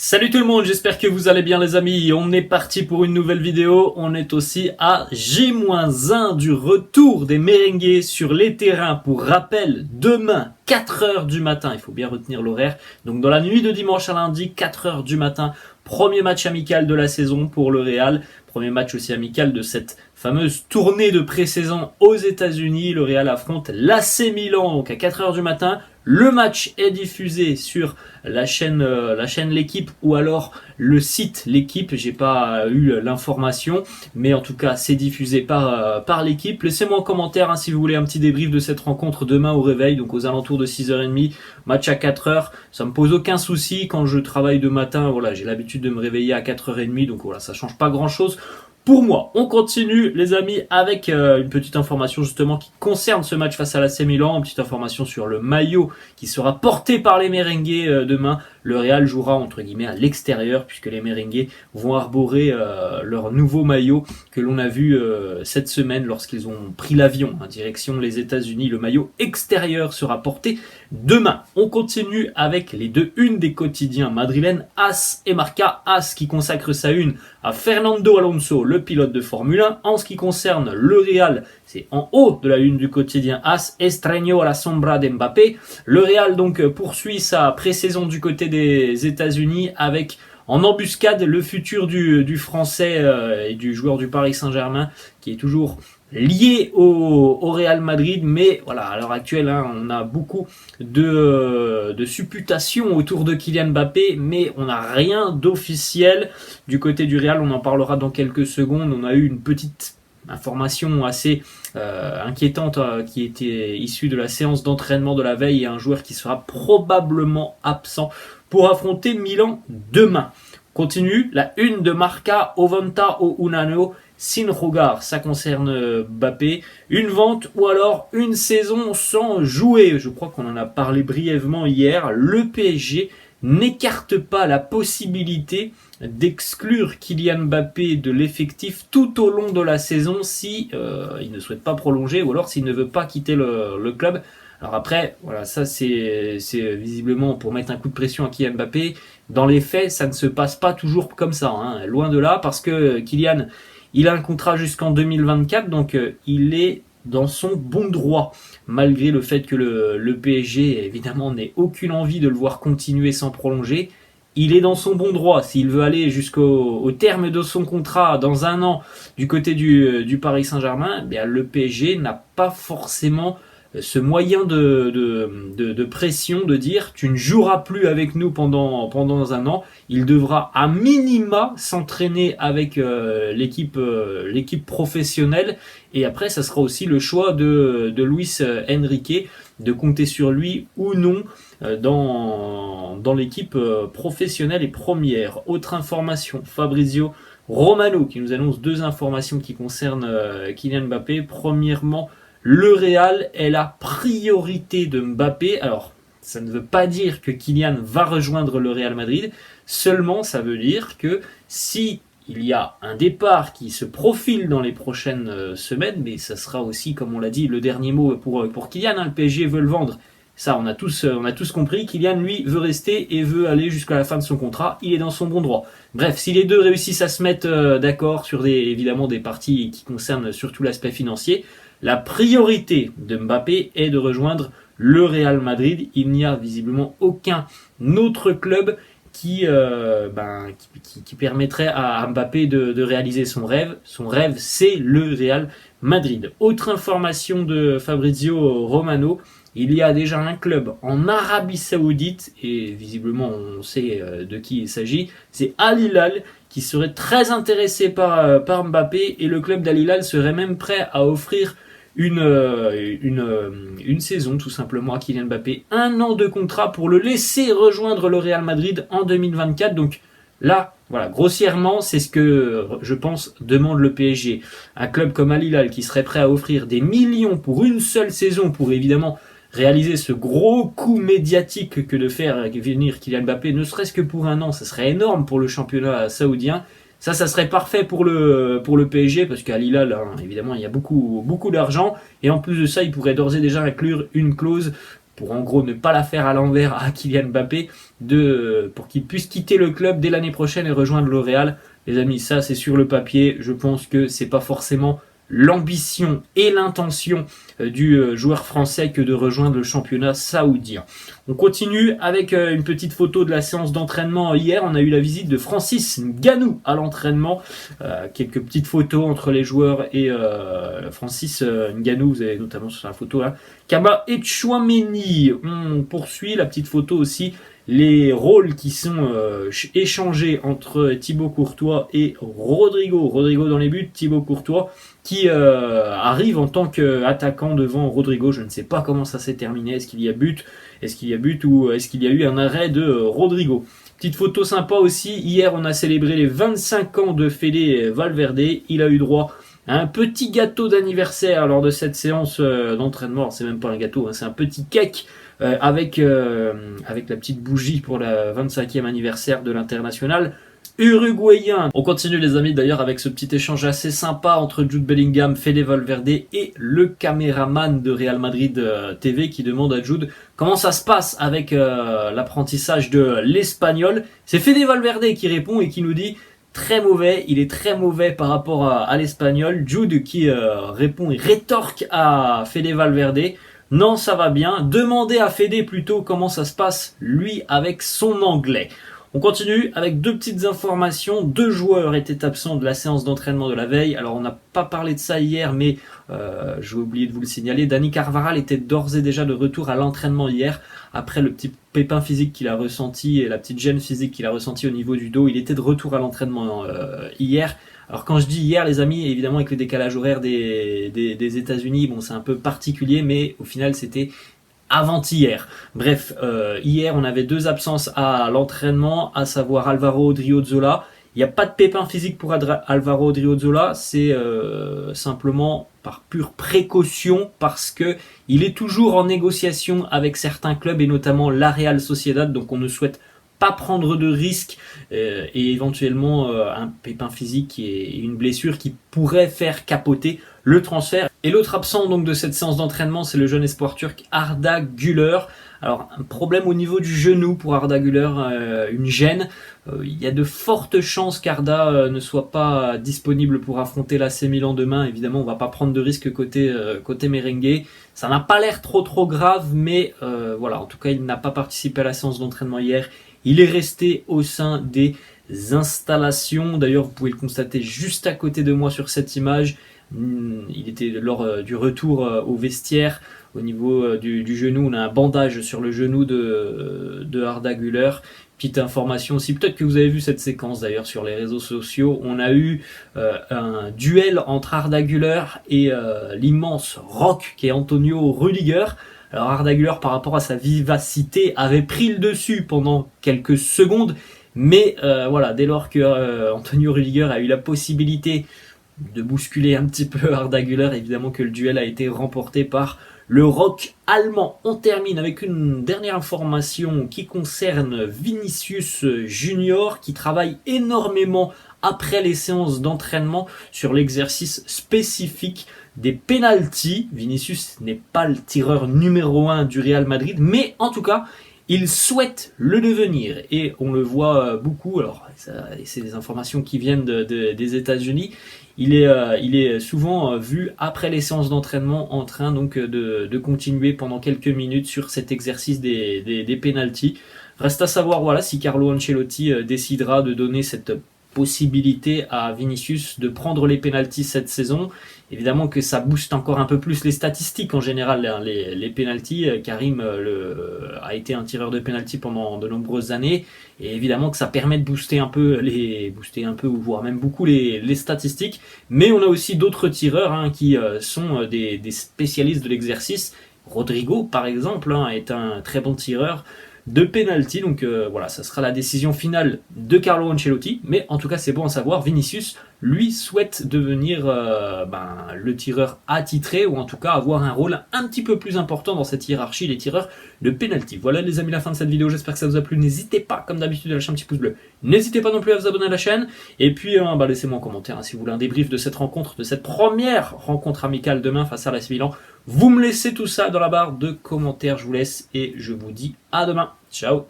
Salut tout le monde, j'espère que vous allez bien les amis. On est parti pour une nouvelle vidéo. On est aussi à J-1 du retour des merengues sur les terrains. Pour rappel, demain, 4h du matin. Il faut bien retenir l'horaire. Donc dans la nuit de dimanche à lundi, 4h du matin. Premier match amical de la saison pour le Real. Premier match aussi amical de cette fameuse tournée de pré-saison aux États-Unis. Le Real affronte l'AC Milan donc à 4h du matin. Le match est diffusé sur la chaîne L'équipe ou alors le site L'équipe. J'ai pas eu l'information, mais en tout cas c'est diffusé par l'équipe. Laissez-moi en commentaire si vous voulez un petit débrief de cette rencontre demain au réveil, donc aux alentours de 6h30, match à 4h. Ça me pose aucun souci quand je travaille de matin. Voilà, j'ai l'habitude de me réveiller à 4h30, donc voilà, ça change pas grand-chose. Pour moi, on continue les amis avec une petite information justement qui concerne ce match face à l'AC Milan, une petite information sur le maillot qui sera porté par les merengues demain. Le Real jouera entre guillemets à l'extérieur puisque les merengues vont arborer leur nouveau maillot que l'on a vu cette semaine lorsqu'ils ont pris l'avion en direction les États-Unis. Le maillot extérieur sera porté demain. On continue avec les deux unes des quotidiens madrilènes, AS et Marca. AS qui consacre sa une à Fernando Alonso, le pilote de Formule 1. En ce qui concerne le Real, c'est en haut de la une du quotidien AS, Estreño a la sombra d'Mbappé. Le Real donc poursuit sa pré-saison du côté des États-Unis avec en embuscade le futur du Français et du joueur du Paris Saint-Germain qui est toujours lié au Real Madrid, mais voilà, à l'heure actuelle, on a beaucoup de supputations autour de Kylian Mbappé, mais on n'a rien d'officiel du côté du Real. On en parlera dans quelques secondes. On a eu une petite information assez inquiétante qui était issue de la séance d'entraînement de la veille et un joueur qui sera probablement absent pour affronter Milan demain. Continue, la une de Marca, Ovanta o Unano, sin jugar, ça concerne Mbappé, une vente ou alors une saison sans jouer. Je crois qu'on en a parlé brièvement hier. Le PSG n'écarte pas la possibilité d'exclure Kylian Mbappé de l'effectif tout au long de la saison si il ne souhaite pas prolonger ou alors s'il ne veut pas quitter le club. Alors après, voilà, ça c'est visiblement pour mettre un coup de pression à Kylian Mbappé. Dans les faits, ça ne se passe pas toujours comme ça, loin de là, parce que Kylian, il a un contrat jusqu'en 2024, donc il est dans son bon droit, malgré le fait que le PSG, évidemment, n'ait aucune envie de le voir continuer sans prolonger. Il est dans son bon droit. S'il veut aller jusqu'au terme de son contrat dans un an du côté du Paris Saint-Germain, bien, le PSG n'a pas forcément ce moyen de pression de dire tu ne joueras plus avec nous pendant un an. Il devra à minima s'entraîner avec l'équipe professionnelle et après ça sera aussi le choix de Luis Enrique de compter sur lui ou non dans l'équipe professionnelle et première. Autre information, Fabrizio Romano qui nous annonce deux informations qui concernent Kylian Mbappé. Premièrement, le Real est la priorité de Mbappé. Alors, ça ne veut pas dire que Kylian va rejoindre le Real Madrid. Seulement, ça veut dire que si il y a un départ qui se profile dans les prochaines semaines, mais ça sera aussi, comme on l'a dit, le dernier mot pour Kylian. Le PSG veut le vendre. Ça, on a tous compris. Kylian, lui, veut rester et veut aller jusqu'à la fin de son contrat. Il est dans son bon droit. Bref, si les deux réussissent à se mettre d'accord sur évidemment des parties qui concernent surtout l'aspect financier, la priorité de Mbappé est de rejoindre le Real Madrid. Il n'y a visiblement aucun autre club qui permettrait à Mbappé de réaliser son rêve. Son rêve, c'est le Real Madrid. Autre information de Fabrizio Romano, il y a déjà un club en Arabie Saoudite, et visiblement on sait de qui il s'agit, c'est Al Hilal, qui serait très intéressé par Mbappé, et le club d'Al Hilal serait même prêt à offrir une saison tout simplement à Kylian Mbappé, un an de contrat pour le laisser rejoindre le Real Madrid en 2024. Donc là, voilà, grossièrement, c'est ce que je pense demande le PSG. Un club comme Al Hilal qui serait prêt à offrir des millions pour une seule saison pour évidemment réaliser ce gros coup médiatique que de faire venir Kylian Mbappé, ne serait-ce que pour un an, ça serait énorme pour le championnat saoudien. Ça serait parfait pour le PSG parce qu'à Hilal, évidemment, il y a beaucoup d'argent et en plus de ça, il pourrait d'ores et déjà inclure une clause pour en gros ne pas la faire à l'envers à Kylian Mbappé, pour qu'il puisse quitter le club dès l'année prochaine et rejoindre le Real. Les amis, ça c'est sur le papier, je pense que c'est pas forcément l'ambition et l'intention du joueur français que de rejoindre le championnat saoudien. On continue avec une petite photo de la séance d'entraînement hier. On a eu la visite de Francis Ngannou à l'entraînement. Quelques petites photos entre les joueurs et Francis Ngannou, vous avez notamment sur la photo là, Kaba et Chouameni. On poursuit la petite photo aussi. Les rôles qui sont échangés entre Thibaut Courtois et Rodrigo. Rodrigo dans les buts, Thibaut Courtois qui arrive en tant qu'attaquant devant Rodrigo. Je ne sais pas comment ça s'est terminé. Est-ce qu'il y a but ou est-ce qu'il y a eu un arrêt de Rodrigo? Petite photo sympa aussi. Hier, on a célébré les 25 ans de Fede Valverde. Il a eu droit à un petit gâteau d'anniversaire lors de cette séance d'entraînement. C'est même pas un gâteau, hein, c'est un petit cake avec la petite bougie pour le 25e anniversaire de l'international uruguayen. On continue les amis d'ailleurs avec ce petit échange assez sympa entre Jude Bellingham, Fede Valverde et le caméraman de Real Madrid TV qui demande à Jude comment ça se passe avec l'apprentissage de l'espagnol. C'est Fede Valverde qui répond et qui nous dit très mauvais, il est très mauvais par rapport à l'espagnol. Jude qui répond et rétorque à Fede Valverde. Non, ça va bien. Demandez à Fede plutôt comment ça se passe, lui, avec son anglais. On continue avec deux petites informations. 2 joueurs étaient absents de la séance d'entraînement de la veille. Alors, on n'a pas parlé de ça hier, mais j'ai oublié de vous le signaler. Dani Carvajal était d'ores et déjà de retour à l'entraînement hier, après le petit pépin physique qu'il a ressenti et la petite gêne physique qu'il a ressenti au niveau du dos. Il était de retour à l'entraînement hier. Alors quand je dis hier les amis, évidemment avec le décalage horaire des États-Unis, bon c'est un peu particulier, mais au final c'était avant-hier. Bref, hier on avait 2 absences à l'entraînement, à savoir Alvaro Odriozola. Il n'y a pas de pépin physique pour Alvaro Odriozola, c'est simplement par pure précaution parce que il est toujours en négociation avec certains clubs et notamment la Real Sociedad, donc on ne souhaite pas prendre de risques et éventuellement un pépin physique et une blessure qui pourrait faire capoter le transfert. Et l'autre absent donc de cette séance d'entraînement, c'est le jeune espoir turc Arda Güler. Alors un problème au niveau du genou pour Arda Güler, une gêne. Il y a de fortes chances qu'Arda ne soit pas disponible pour affronter l'AC Milan demain. Évidemment, on va pas prendre de risque côté merengue. Ça n'a pas l'air trop grave, mais voilà. En tout cas, il n'a pas participé à la séance d'entraînement hier. Il est resté au sein des installations. D'ailleurs, vous pouvez le constater juste à côté de moi sur cette image. Il était lors du retour au vestiaire. Au niveau du genou, on a un bandage sur le genou de Arda Güler. Petite information aussi, peut-être que vous avez vu cette séquence d'ailleurs sur les réseaux sociaux. On a eu un duel entre Arda Güler et l'immense rock qui est Antonio Rüdiger. Alors Arda Güler, par rapport à sa vivacité, avait pris le dessus pendant quelques secondes, mais voilà, dès lors que Antonio Rüdiger a eu la possibilité de bousculer un petit peu Arda Güler, évidemment que le duel a été remporté par le rock allemand. On termine avec une dernière information qui concerne Vinicius Junior, qui travaille énormément après les séances d'entraînement sur l'exercice spécifique des pénaltys. Vinicius n'est pas le tireur numéro 1 du Real Madrid, mais en tout cas, il souhaite le devenir et on le voit beaucoup. Alors, c'est des informations qui viennent des États-Unis. Il est souvent vu après les séances d'entraînement en train donc de continuer pendant quelques minutes sur cet exercice des pénaltys. Reste à savoir voilà si Carlo Ancelotti décidera de donner cette possibilité à Vinicius de prendre les pénaltys cette saison. Évidemment que ça booste encore un peu plus les statistiques en général, hein, les pénaltys. Karim a été un tireur de pénalty pendant de nombreuses années et évidemment que ça permet de booster un peu ou voire même beaucoup les statistiques. Mais on a aussi d'autres tireurs hein, qui sont des spécialistes de l'exercice. Rodrigo par exemple hein, est un très bon tireur de penalty, donc voilà, ça sera la décision finale de Carlo Ancelotti, mais en tout cas c'est bon à savoir, Vinicius lui souhaite devenir le tireur attitré, ou en tout cas avoir un rôle un petit peu plus important dans cette hiérarchie des tireurs de penalty. Voilà les amis, la fin de cette vidéo, j'espère que ça vous a plu. N'hésitez pas, comme d'habitude, à lâcher un petit pouce bleu. N'hésitez pas non plus à vous abonner à la chaîne. Et puis, laissez-moi un commentaire si vous voulez un débrief de cette rencontre, de cette première rencontre amicale demain face à l'AS Milan. Vous me laissez tout ça dans la barre de commentaires, je vous laisse et je vous dis à demain. Ciao.